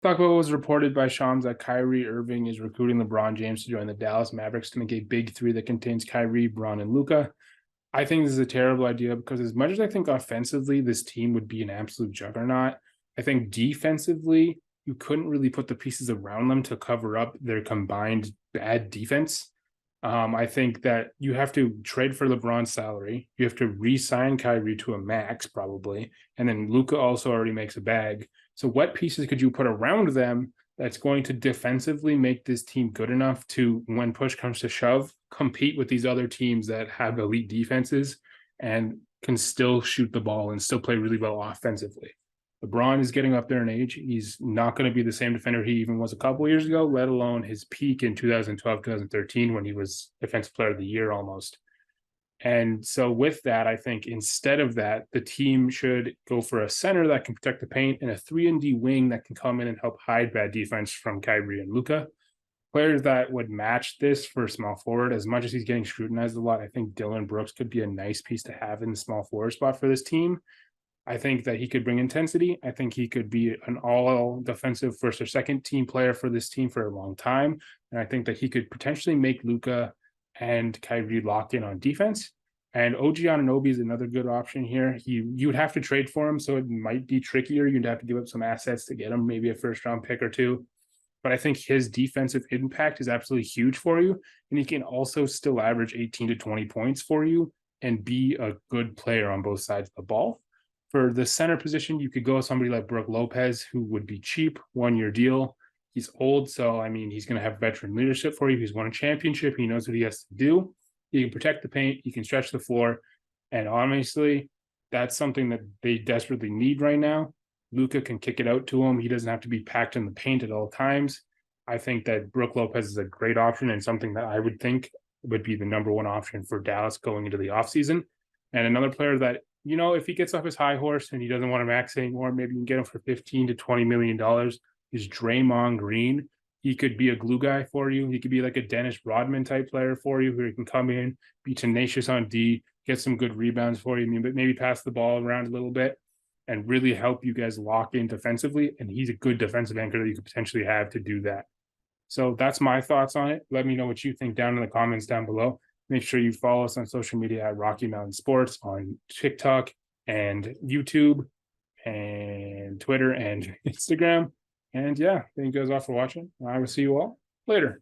Talk about what was reported by Shams that Kyrie Irving is recruiting LeBron James to join the Dallas Mavericks to make a big three that contains Kyrie, Bron, and Luka. I think this is a terrible idea because as much as I think offensively this team would be an absolute juggernaut, I think defensively you couldn't really put the pieces around them to cover up their combined bad defense. I think that you have to trade for LeBron's salary. You have to re-sign Kyrie to a max probably, and then Luka also already makes a bag. So what pieces could you put around them that's going to defensively make this team good enough to, when push comes to shove, compete with these other teams that have elite defenses and can still shoot the ball and still play really well offensively? LeBron is getting up there in age. He's not going to be the same defender he even was a couple years ago, let alone his peak in 2012, 2013, when he was Defensive Player of the Year almost. And so with that, I think instead of that, the team should go for a center that can protect the paint and a 3-and-D wing that can come in and help hide bad defense from Kyrie and Luka. Players that would match this for small forward, as much as he's getting scrutinized a lot, I think Dylan Brooks could be a nice piece to have in the small forward spot for this team. I think that he could bring intensity. I think he could be an all defensive first or second team player for this team for a long time. And I think that he could potentially make Luka and Kyrie lock in on defense. And OG Anunoby is another good option here. You would have to trade for him, so it might be trickier. You'd have to give up some assets to get him, maybe a first round pick or two. But I think his defensive impact is absolutely huge for you. And he can also still average 18 to 20 points for you and be a good player on both sides of the ball. For the center position, you could go with somebody like Brook Lopez, who would be cheap, 1-year deal. He's old, so I mean, he's going to have veteran leadership for you. He's won a championship. He knows what he has to do. He can protect the paint. He can stretch the floor. And honestly, that's something that they desperately need right now. Luka can kick it out to him. He doesn't have to be packed in the paint at all times. I think that Brook Lopez is a great option and something that I would think would be the number one option for Dallas going into the offseason. And another player that, you know, if he gets off his high horse and he doesn't want to max anymore, maybe you can get him for $15 to $20 million, is Draymond Green. He could be a glue guy for you. He could be like a Dennis Rodman type player for you, who he can come in, be tenacious on D, get some good rebounds for you, maybe pass the ball around a little bit and really help you guys lock in defensively. And he's a good defensive anchor that you could potentially have to do that. So that's my thoughts on it. Let me know what you think down in the comments down below. Make sure you follow us on social media at Rocky Mountain Sports on TikTok and YouTube and Twitter and Instagram. And yeah, thank you guys all for watching. I will see you all later.